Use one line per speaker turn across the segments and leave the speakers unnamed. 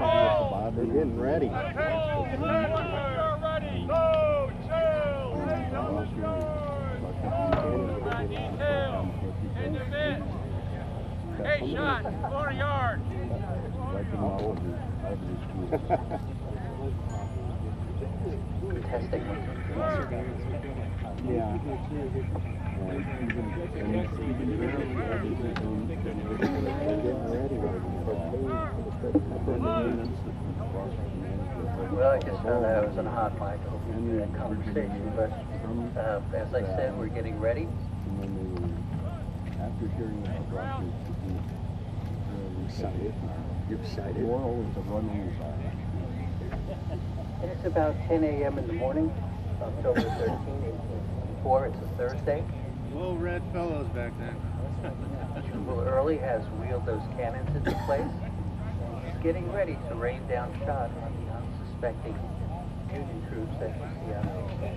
Uh-oh. They're getting ready.
Hey, shot, 40 yards.
Testing.
Yeah.
Well, I just found out I was on a hot mic. I hope you hear that conversation. But as I said, we're getting ready.
After hearing that, you're excited.
And it's about 10 a.m. in the morning, October 13, 1854. It's a Thursday.
Little red fellows back then.
General Early has wheeled those cannons into place, and he's getting ready to rain down shot on the unsuspecting Union troops that you see out there.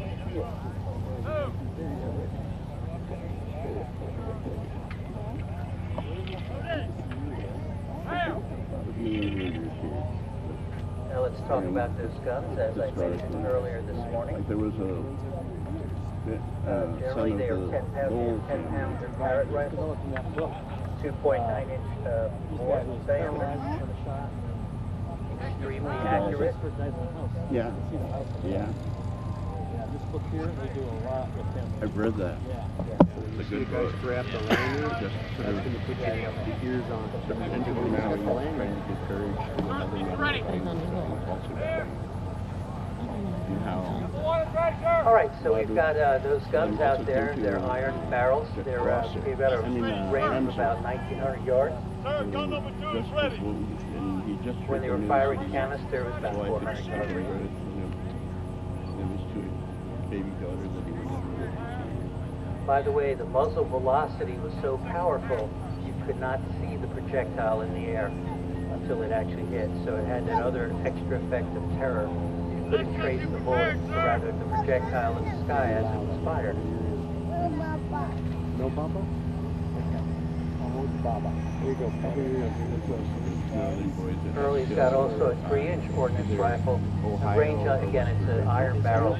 Now let's talk about those guns, as I mentioned earlier this morning.
There was
Generally, they are 10-pounder Parrott rifles, 2.9-inch bore diameter, extremely accurate.
Yeah. Yeah. I've read that. It's a good book. Grab the lanyard, just sort of put the ears on. And now he's trying to get courage to another
All right, so we've got those guns out there. They're iron barrels. They've got a range of about 1,900 yards.
Gun number 2 is ready.
When they were firing canister, it was about 400 yards.
It was to a baby daughter that he was.
By the way, the muzzle velocity was so powerful, you could not see the projectile in the air until it actually hit. So it had that other extra effect of terror. You couldn't trace the bullet, or rather the projectile in the sky as it was fired.
No Baba? Baba. There you go.
Early's got also a 3-inch ordnance rifle. The range, again, it's an iron barrel.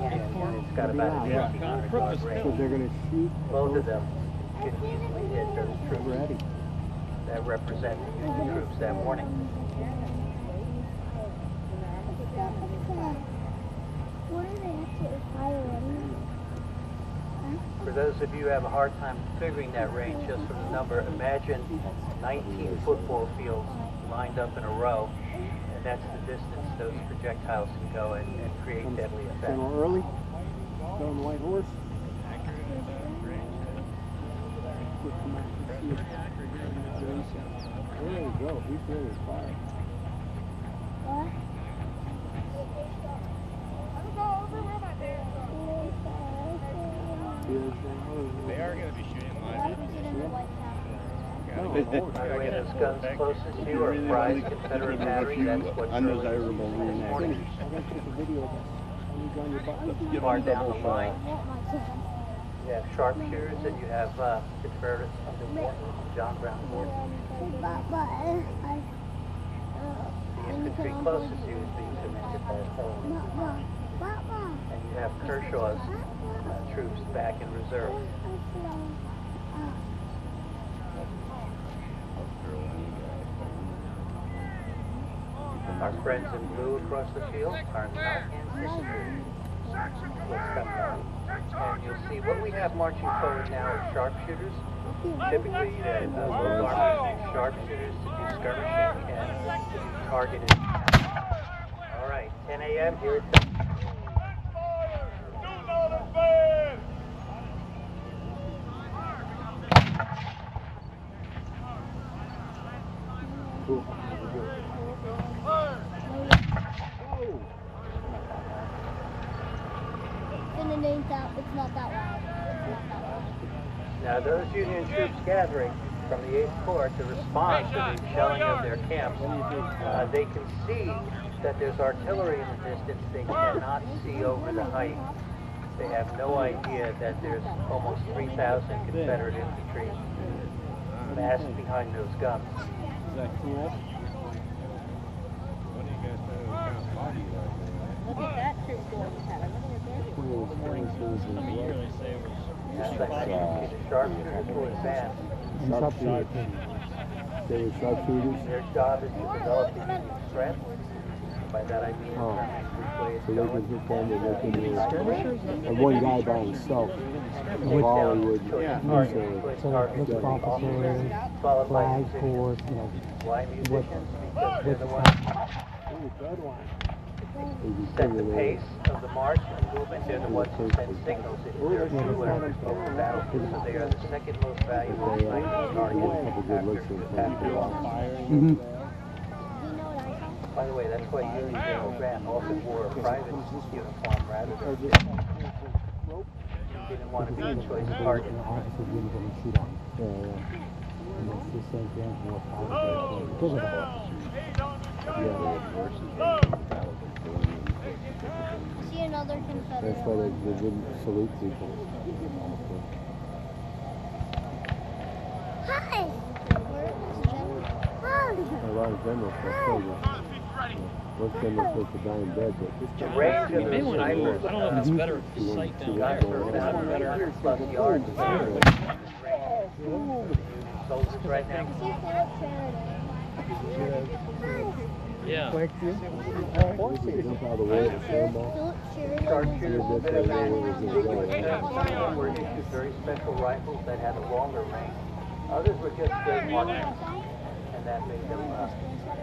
It's got about a 1,500 yard range.
So they're going to shoot
Both of them could easily hit those troops that represent the Union troops that morning. For those of you who have a hard time figuring that range, just from the number, imagine 19 football fields lined up in a row, and that's the distance those projectiles can go and create deadly effect.
General Early, on the white horse. There you go, he's really fired.
They are going to be shooting live.
By the way, those guns closest to you are prize Confederate battery. That's what
undesirable
morning. Far down the line, you have sharpshooters and you have Confederates under Morton, John Brown Morton. The infantry closest to you is being commanded by Sullivan. And you have Kershaw's troops back in reserve. Our friends in blue across the field are not anticipating what's coming up. And you'll see what we have marching forward now are sharpshooters. Typically, low armors use sharpshooters to do skirmishing and targeted. All right, 10 a.m. here it comes.
Cool.
It's not that loud.
Now, those Union troops gathering from the 8th Corps to respond to the shelling of their camps, they can see that there's artillery in the distance. They cannot see over the height. They have no idea that there's almost 3,000 Confederate infantry masked behind those guns.
Is that cool?
What do you guys think? What kind of party you like?
Look at that troop going ahead.
As I mentioned, the sharpshooters will advance.
They were sharpshooters.
Their job is to develop the enemy's threat. By that I mean determining which way it's
So they can
going.
hit them and they can and one guy by himself.
Choice
Volley
down,
would
choice
yeah.
target, choice target,
look at
officers, followed by
flag
musicians.
force, you know,
Why musicians? Because they're the
what-
ones
They
set the pace of the march and movement. They're the ones who send signals if there are shooters over the battlefield. So they are the second most valuable sniper target after fire.
Mhm.
By the way, that's why Union General Grant often wore a private uniform rather than he didn't want to be a choice target.
An officer's uniform and shoot on. And that's the same thing for what officers because of that.
See another Confederate.
That's why they wouldn't salute people.
Hi!
A lot of generals were soldiers. Most generals supposed to die in bed, but
The range of the snipers,
I don't know if it's better sight down there.
guns are about 100 plus yards away. Soldiers right now.
See Philip Faraday.
Yeah.
jump out of the way and stand off.
Philip Sheridan
Sharpshooters
was
that
the
are
guy.
some of them were issued very special rifles that had a longer range. Others were just straight marksmen, and that made them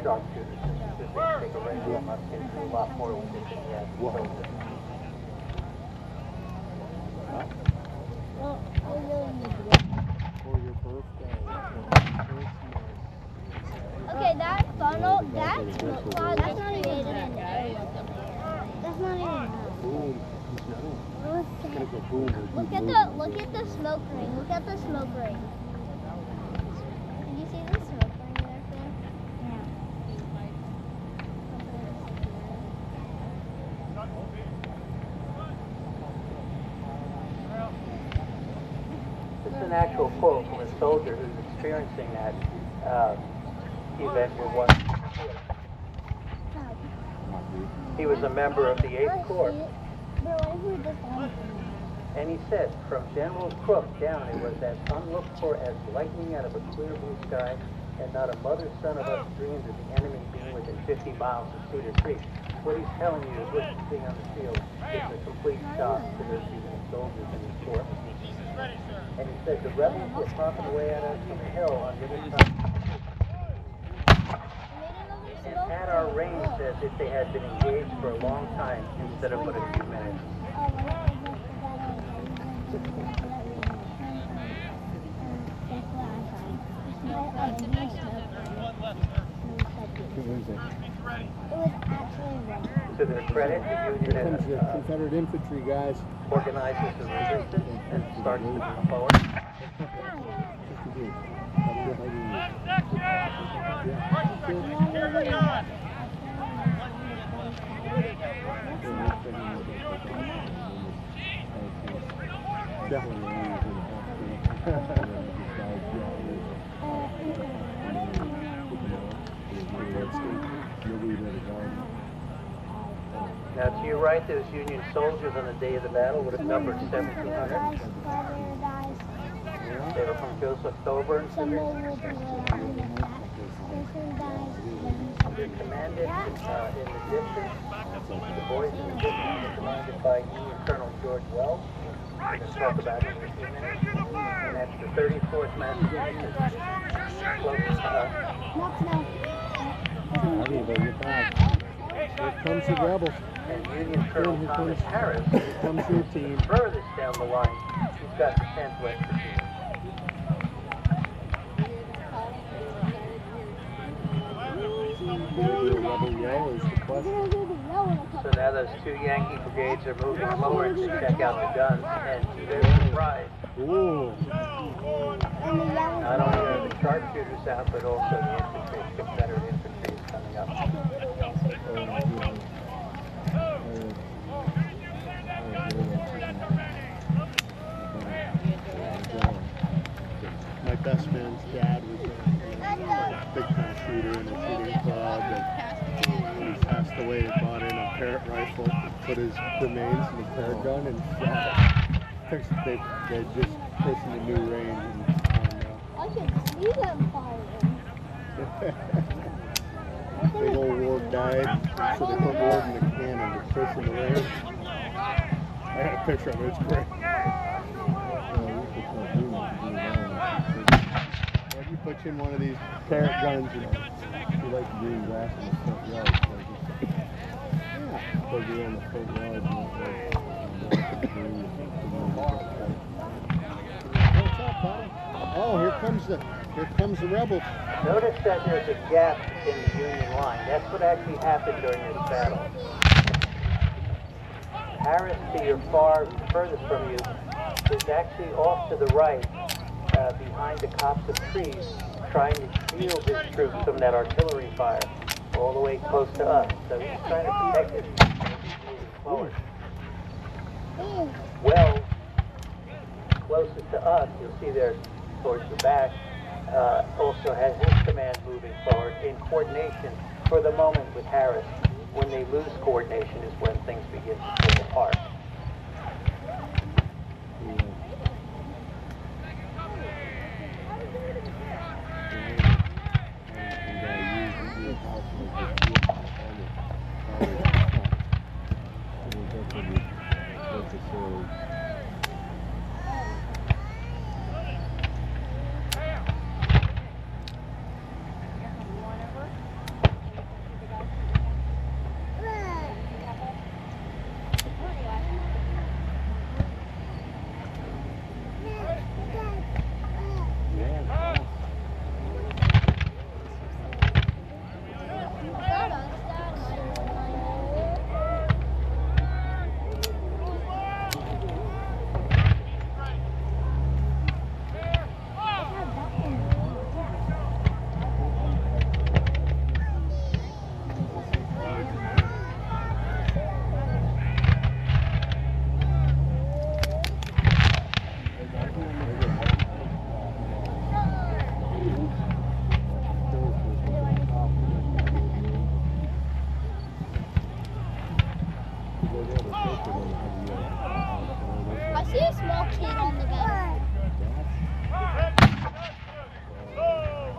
sharpshooters. Because they take a regular musket and do a lot more with it than the average soldier.
Well, I really need to go.
For your birthday.
Okay, that funnel, that's not even That's not even
Boom.
Look at the smoke ring. Look at the smoke ring. Did you see the smoke ring there, Phil?
This is an actual quote from a soldier who's experiencing that event we're watching. He was a member of the 8th Corps, and he said, from General Crook down, it was as unlooked for as lightning out of a clear blue sky, and not a mother's son of us dreamed of the enemy being within 50 miles of Cedar Creek. What he's telling you is what you see on the field is a complete shock to those Union soldiers in the fort. And he said the rebels were popping away at us from the hill on the other side, and at our range as if they had been engaged for a long time instead of but a few minutes. To their credit, the Union
Here comes the
has
Confederate infantry, guys.
organizes the resistance and starts to move forward. Now, to your right, those Union soldiers on the day of the battle would have numbered 1,700. They were from Joseph Thoburn. They're commanded in the distance. The boys in the distance are commanded by Union Colonel George Wells. We're going to talk about him in a few minutes. And that's the 34th Massachusetts. Close
Here comes the rebels.
and Union Colonel Thomas Harris
Here comes your team.
furthest down the line. He's got the 10th West Virginia.
The rebel yell is the question.
So now those two Yankee brigades are moving forward to check out the guns, and to their surprise,
Ooh.
not only are the sharpshooters out, but also the infantry, Confederate infantry is coming up.
My best man's dad big time shooter in a shooting club that when he passed away, they brought in a Parrott rifle, put his remains in the Parrott gun and shot it. They just pushing a new range and
I can see them firing.
big old Ward died, so they put Ward in the cannon to push in the range. I got a picture of it, it's great. If you put in one of these Parrott guns, you like green grass in the front yard. Because you're in the front yard. What's up, buddy? Oh, here comes the rebels.
Notice that there's a gap in the Union line. That's what actually happened during this battle. Harris, to your furthest from you, is actually off to the right, behind the copse of trees, trying to shield his troops from that artillery fire, all the way close to us. So he's trying to protect it as he's moving forward. Well, closest to us, you'll see there towards the back, also has his command moving forward in coordination for the moment with Harris. When they lose coordination is when things begin to fall apart.
I see a small kid on the bed.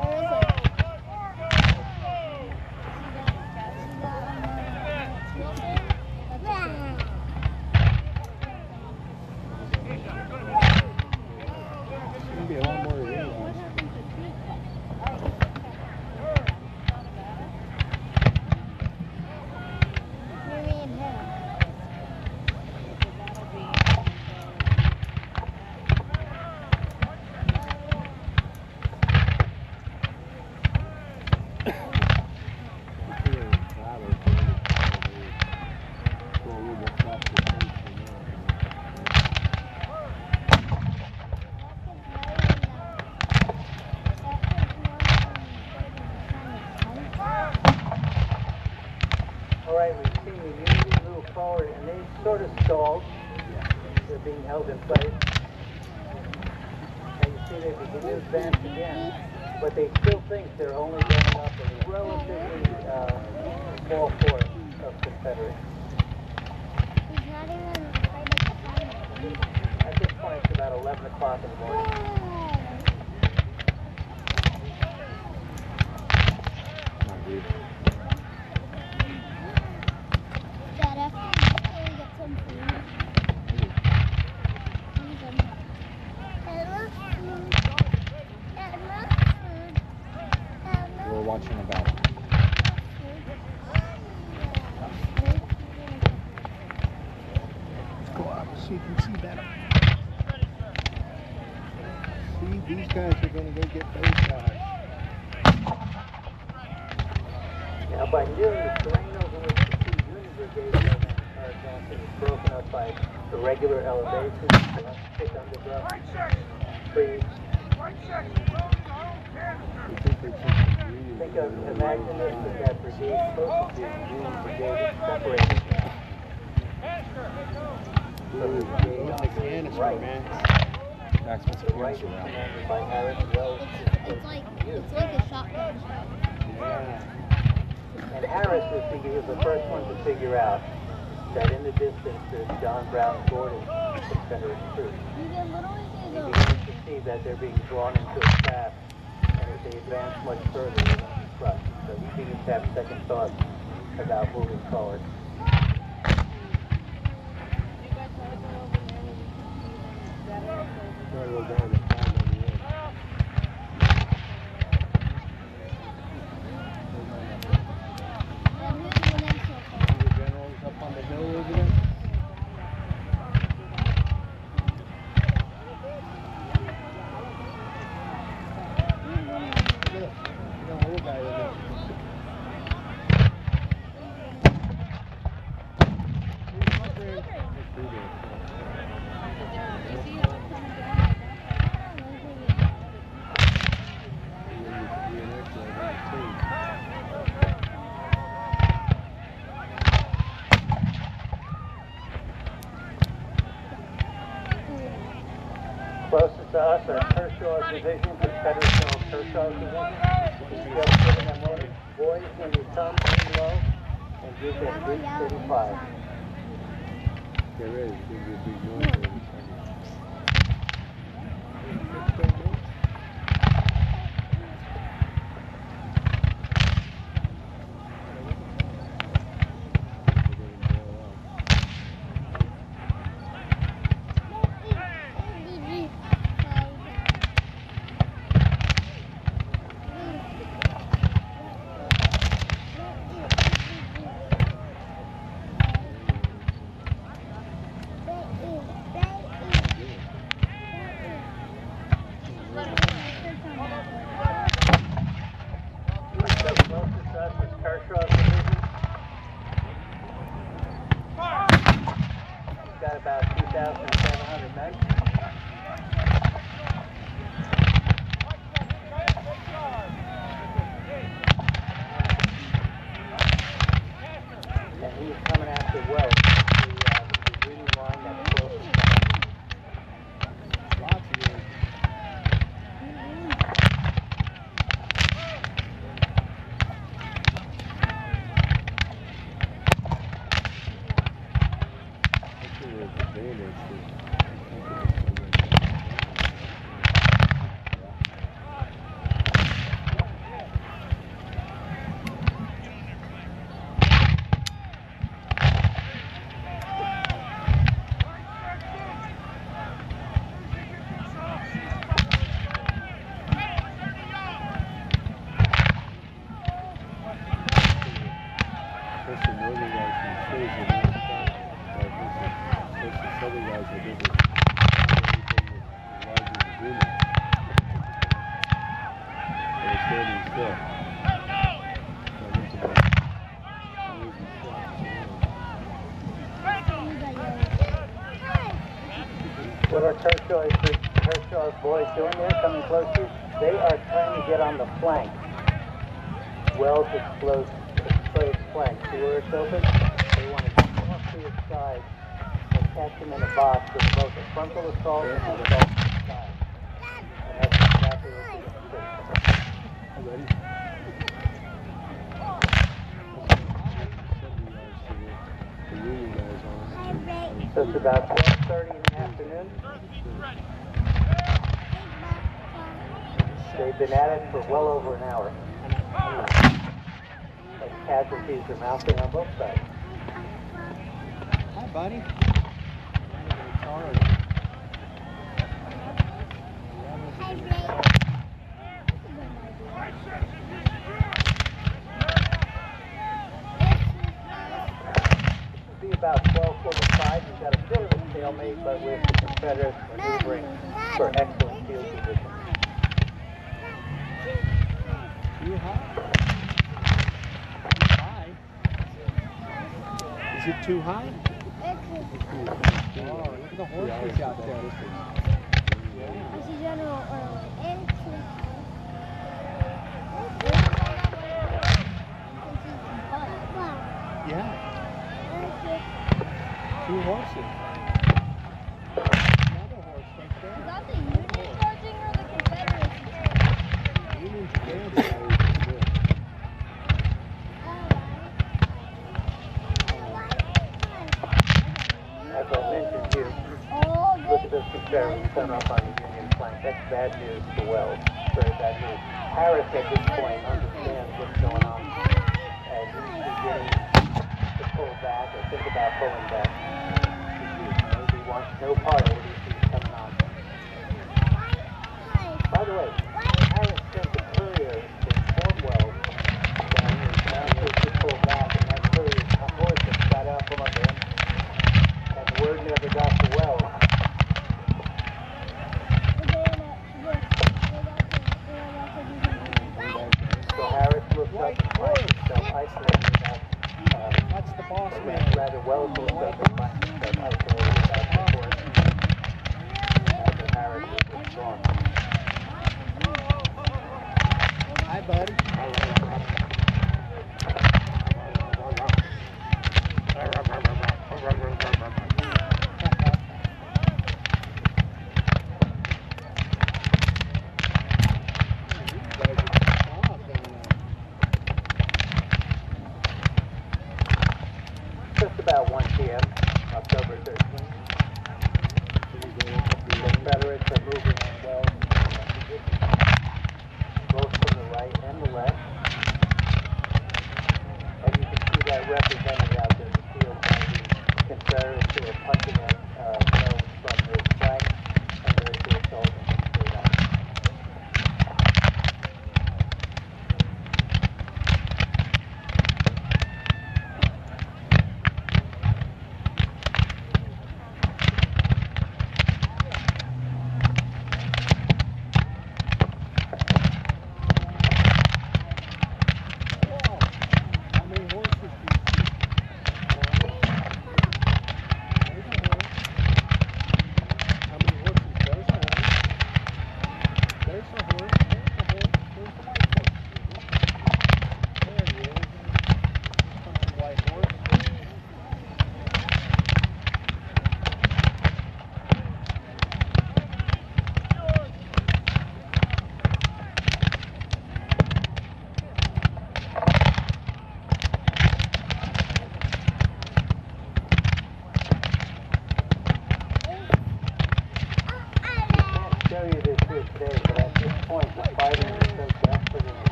Where is it?
Be a lot more range.
Alright, we've seen the Union move forward and they sort of stalled. They're being held in place. And you see they begin to advance again. But they still think they're only going up a relatively small force of Confederates.
He's not even afraid of the time.
At this point it's about 11 o'clock in the morning.
Dad, after we get some food.
We're watching a battle.
Let's go up so you can see better. See, these guys are going to go get those guys.
Now by noon, the terrain over which the two Union brigades are advancing is broken up by irregular elevations, thick underbrush, trees. Think of, imagine this as that brigade closest to the Union brigade is separated from the brigade
What's
on
the
the
canister,
right.
man?
That's what's
The right is commanded by Harris, Wells,
It's like a shotgun shell.
Harris is the first one to figure out that in the distance there's John Brown's Gordon Confederate troops.
You can literally
He
see the
begins to see that they're being drawn into a trap, and if they advance much further, they're going to be crushed. So he begins to have second thoughts about moving forward.
We'll go to 5 on the end. The general's up on the hill over there. Look at the little guy over there.
Closest to us are Kershaw's division, Confederate General Kershaw's division. He's still giving them orders. Boys, when you come in low and give them big 35.
There is. There's a big noise over there.
What are Kershaw's boys doing there, coming close to you? They are trying to get on the flank. Wells exposed flank. See where it's open? They want to come up to its side and catch him in a box with both a frontal assault and an assault to the side. And that's exactly what they're going to do. So it's about 12:30 in the afternoon. They've been at it for well over an hour. As casualties are mounting on both sides.
Hi, buddy.
Be about 12:45. We've got a bit of a stalemate, but with the Confederates maneuvering for excellent field position.
Too high? Is it too high? Oh, look at the horses out there.
I see General Early and
Yeah. 2 horses. Another horse right there.
Is that the Union marching or the Confederacy?
Union's dancing.
Oh,
set up on the Union flank. That's bad news to Wells. Very bad news. Harris at this point understands what's going on, and he's beginning to pull back or think about pulling back. He wants no part of what he sees coming on. By the way, Harris sent a courier to inform Wells that his master should pull back, and that courier's horse had got out from under him, and the word never got to Wells. So Harris looks up and finds himself isolated about,
That's the boss man.
rather Wells looks up and finds himself isolated about the horse after Harris was withdrawn.
Hi, buddy.
Just about 1 p.m., October 13th. The Confederates are moving on Wells in position, both from the right and the left. And you can see that represented out there in the field by the Confederates who are punching at Wells from his flank and those who are assaulting him straight on.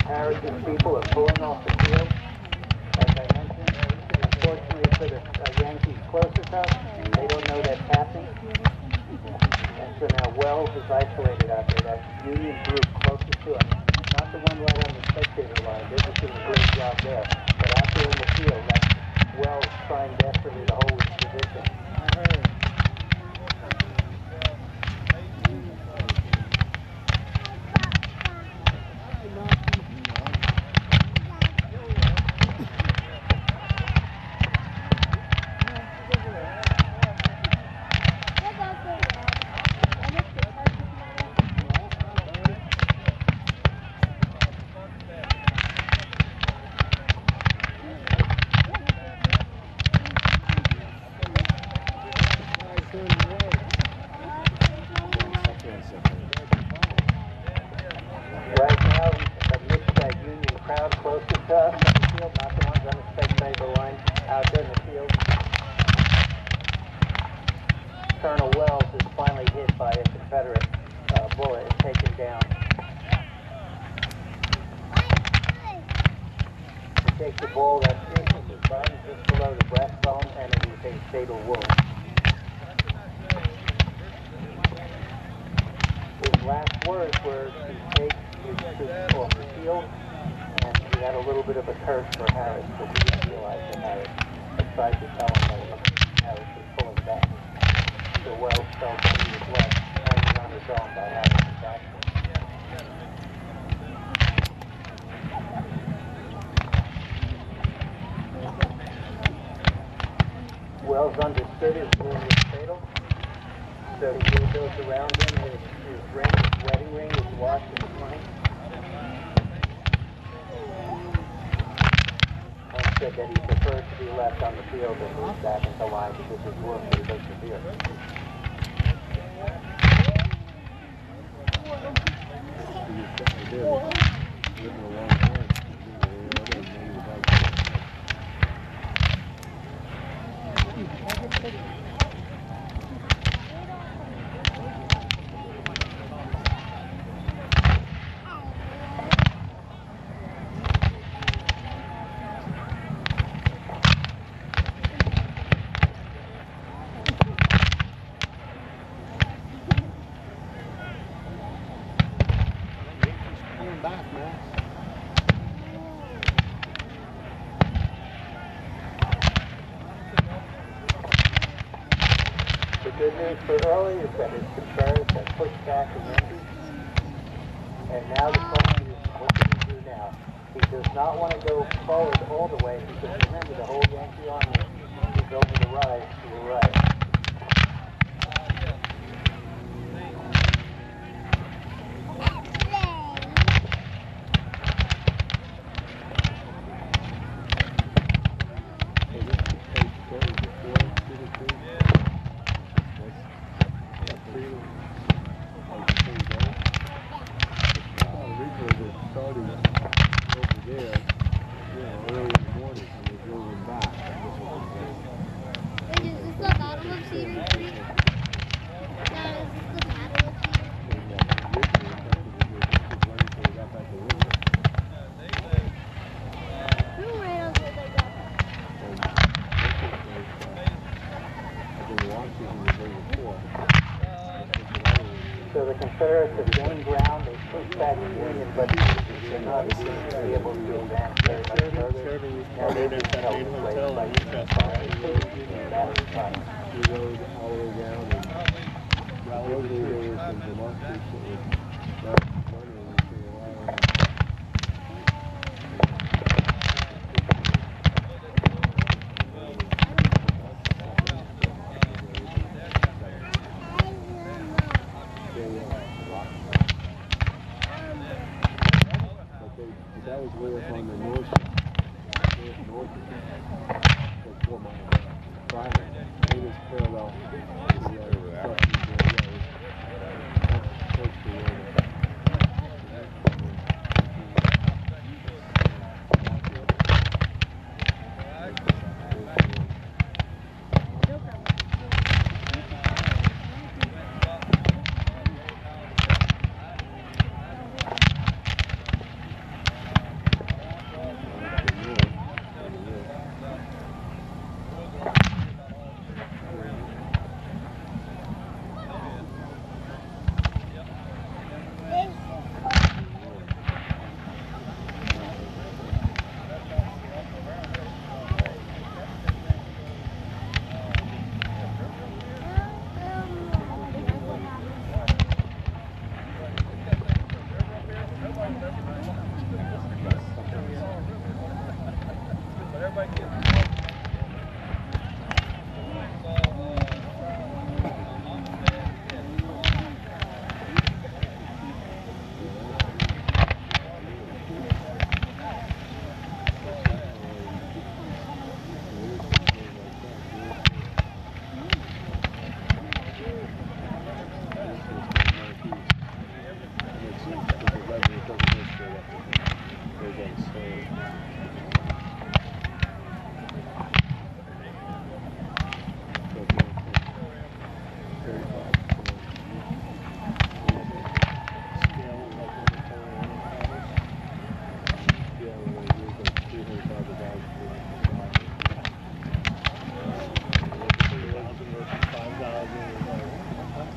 Harris's people are pulling off the field. As I mentioned, unfortunately for the Yankees closest us, they don't know that's happening. And so now Wells is isolated out there. That Union group closest to us, not the one right on the spectator line. They're just doing a great job there. But out there in the field, that's Wells trying desperately to hold his position. Right now, amidst that Union crowd closest to us on the field, not the ones on the spectator line, out there in the field, Colonel Wells is finally hit by a Confederate bullet and taken down. He takes the ball that pierces his body just below the breastbone, and it is a fatal wound. His last words were to take his troops off the field, and he had a little bit of a curse for Harris, but he didn't realize that Harris had tried to tell him that Harris was pulling back. So Wells felt that he was left hanging on his own by Harris's action. Wells understood his wound was fatal, So he gave those around him. His ring, his wedding ring, was washed in his money. And said that he preferred to be left on the field than moved back into line because his wound was so severe.
Living a long time. Back, Max.
The good news for Early is that his Contreras have pushed back the Yankees. And now the question is, what does he do now? He does not want to go forward all the way because remember, the whole Yankee army is over the rise to the right.
Is this the Battle of Cedar Creek? Dad, is this the Battle of Cedar Creek? Who ran over the gun?
So the Confederates have gained ground. They pushed back the Union, but they're not going to be able to advance very much further. Now they've been held in place by Union fire and battery fire.
We rode all the way down and locally there were some Vermont troops that were running for a while. But that was way up on the north like 4 miles. Friday. It was parallel to the other that's close to where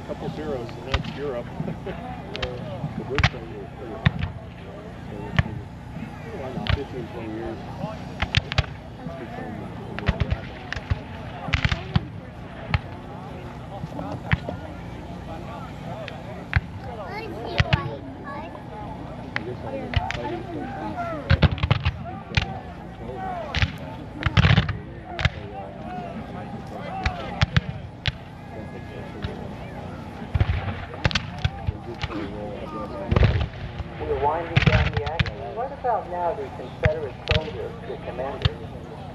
couple zeros, and that's Europe. The British don't get it. So, 15, 20 years. It's become rapid. I guess I was fighting for peace.
now the Confederate soldier, the commander,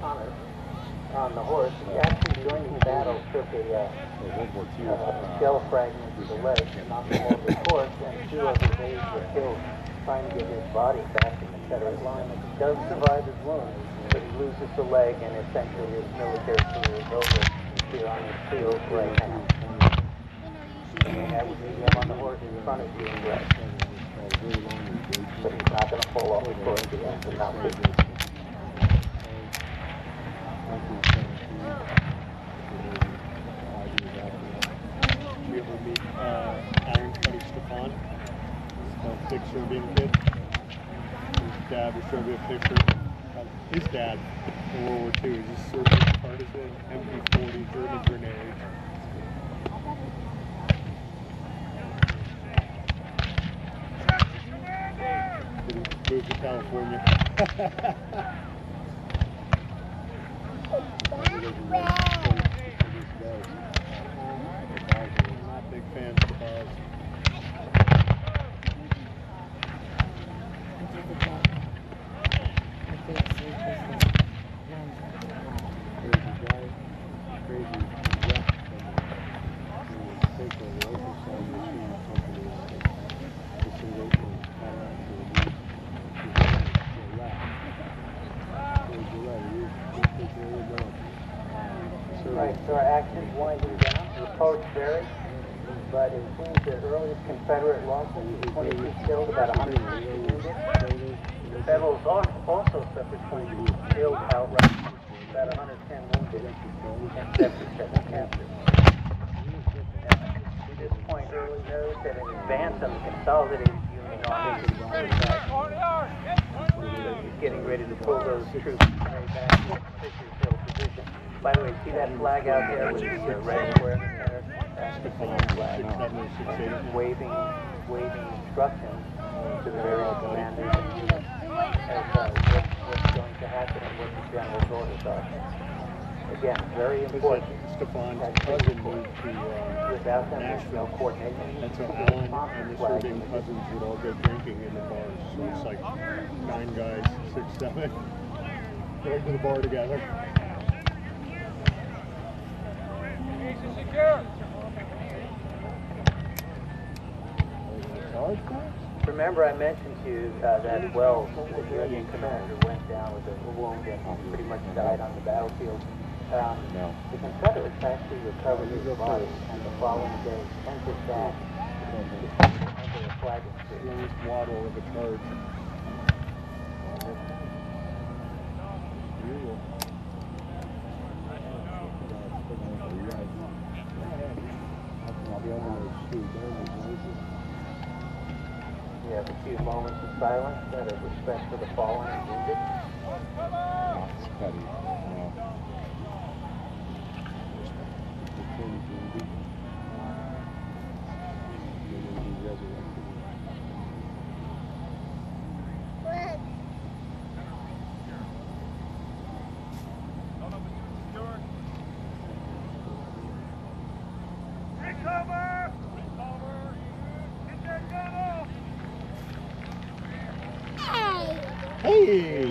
Connor, on the horse, he actually during the battle took a shell fragment to the leg and knocked him over the horse, and 2 of his aides were killed trying to get his body back in the Confederate line. He does survive his wound, but he loses the leg, and essentially his military career is over here on his field right now. And that would be him on the horse in front of you in red. But he's not going to fall off the horse again, so not big.
You ever meet Alan's buddy Stefan? He's a picture of being a kid. His dad was showing me a picture of his dad in World War II. He's a Serbian partisan, MP-40 German grenade. He moved to California. Not big fans of the bars.
Right, so our action's winding down. The reports vary, but it seems the earliest Confederate losses were 22 killed, about 160 wounded. The Federals also suffered 22 killed outright, about 110 wounded, and 77 captured. At this point, early knows that in advance of the consolidated Union Army, he's getting ready to pull those troops right back to Fisher's Hill position. By the way, see that flag out there with the red square in the center? That's the Union flag. Waving instructions to the various commanders and units as what's going to happen and what the general's orders are. Again, very important.
Stefan's cousin moved to
Without them, there's no
Nashville.
coordination.
And so Alan and the Serbian cousins would all go drinking in the bars. So it's like 9 guys, 6, 7, going to the bar together.
Remember I mentioned to you that Wells, the Union commander, went down with a wound and pretty much died on the battlefield. The Confederates actually recovered his body, and the following day sent it back under a flag of truce.
Lowest waddle of a charge.
We have a few moments of silence out of respect for the fallen and wounded.
That's petty.
Hey!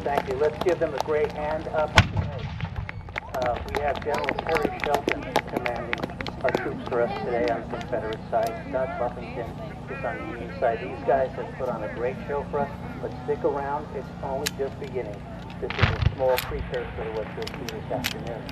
Thank you. Let's give them a great hand up. We have General Perry Shelton commanding our troops for us today on the Confederate side. Scott Buffington is on the Union side. These guys have put on a great show for us, but stick around. It's only just beginning. This is a small precursor to what you'll see this afternoon.